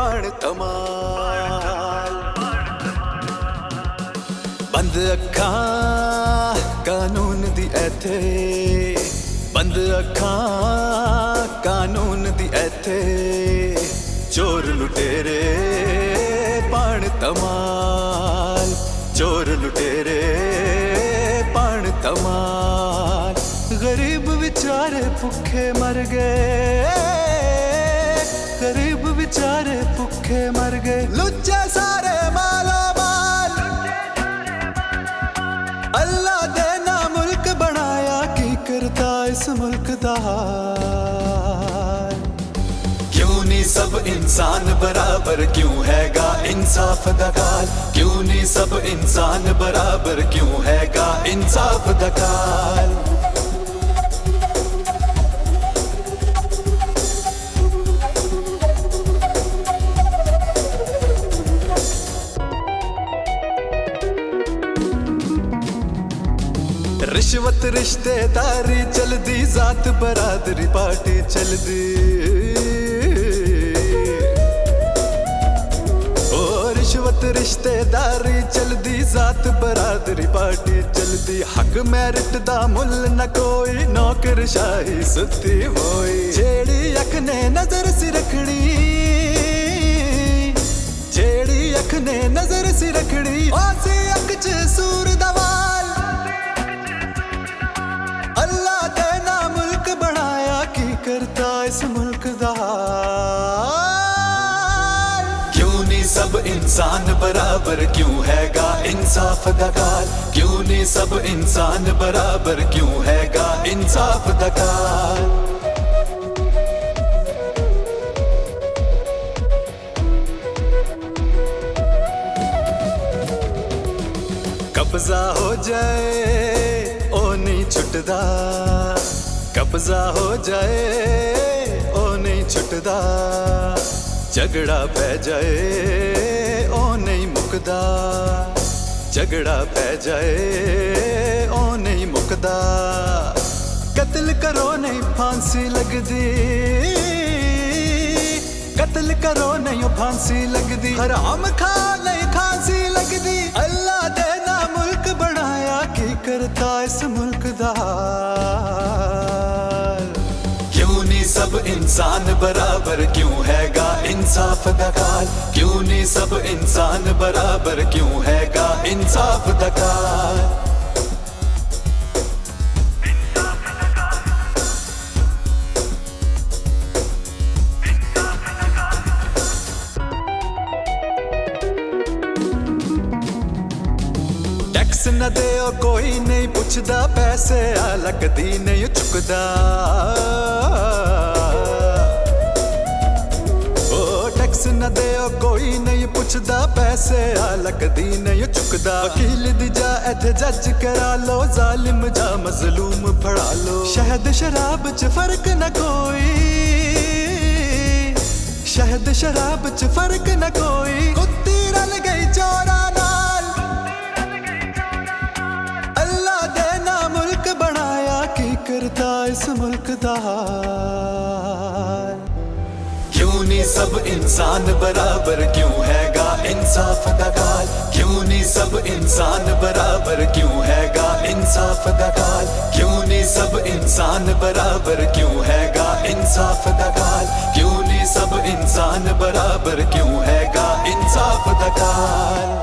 पाण तमाल। बंद अखां कानून दी ऐथे, बंद अखां कानून दी ऐथे, चोर लुटेरे पाण तमाल, चोर लुटेरे पाण तमाल। गरीब बेचारे भुखे मर गए, गरीब बेचारे भुखे मर गए, लुच्चे सारे माला माल। अल्लाह दे ना मुल्क बनाया, की करता इस मुल्क दा हाल। क्यों नहीं सब इंसान बराबर, क्यों हैगा इंसाफ दा काल। क्यों नहीं सब इंसान बराबर, क्यों हैगा इंसाफ दा काल। रिश्वत रिश्तेदारी चलदी, जात बरादरी पार्टी चलदी। ओ रिश्वत रिश्तेदारी चलदी, जात बरादरी पार्टी चलदी। हक मैरिट दा मुल न कोई, नौकरशाही सुती होई। जेड़ी अख ने नजर सी रखनी, जेड़ी अख ने नजर सी रखनी, ओसी अख च सूर दा वाल। अल्लाह दे ना मुल्क बनाया, की करता इस मुल्क दा हाल। क्यों नहीं सब इंसान बराबर, क्यों हैगा इंसाफ दा काल। क्यों नहीं सब इंसान बराबर, क्यों हैगा इंसाफ दा काल। कब्जा हो जाए ओ नहीं छुटदा, कब्जा हो जाए ओ नहीं छुटदा। झगड़ा पै जाए ओ नहीं मुकदा, झगड़ा पै जाए ओ नहीं मुकदा। कत्ल करो नहीं फांसी लगदी, कत्ल करो नहीं फांसी लगदी। हराम खा नहीं फांसी लगदी। अल्लाह दे ना मुल्क बनाया, की करता इस मुल्क दा हाल। क्यों नहीं सब इंसान बराबर, क्यों हैगा इंसाफ दा काल। क्यों नहीं सब इंसान बराबर, क्यों हैगा इंसाफ दा काल। टैक्स न देओ कोई नहीं पुछदा, पैसे लगदी नहीं चुकदा। ओ टैक्स न देओ कोई नहीं पुछदा, पैसे लगदी नहीं चुकदा। वकील दी जा इत्थे जज करा लो, जालिम जा मजलूम फड़ा लो। शहद शराब च फर्क न कोई, शहद शराब च फर्क न कोई। कुत्ती रल गई चोरा नाल। अल्लाह दे ना मुल्क बनाया, की करता इस मुल्क दा हाल। क्यों नहीं सब इंसान बराबर, क्यों हैगा इंसाफ दा काल। क्यों नहीं सब इंसान बराबर, क्यों हैगा इंसाफ दा काल। क्यों नहीं सब इंसान बराबर, क्यों हैगा इंसाफ दा काल। क्यों नहीं सब इंसान बराबर, क्यों हैगा इंसाफ दा काल।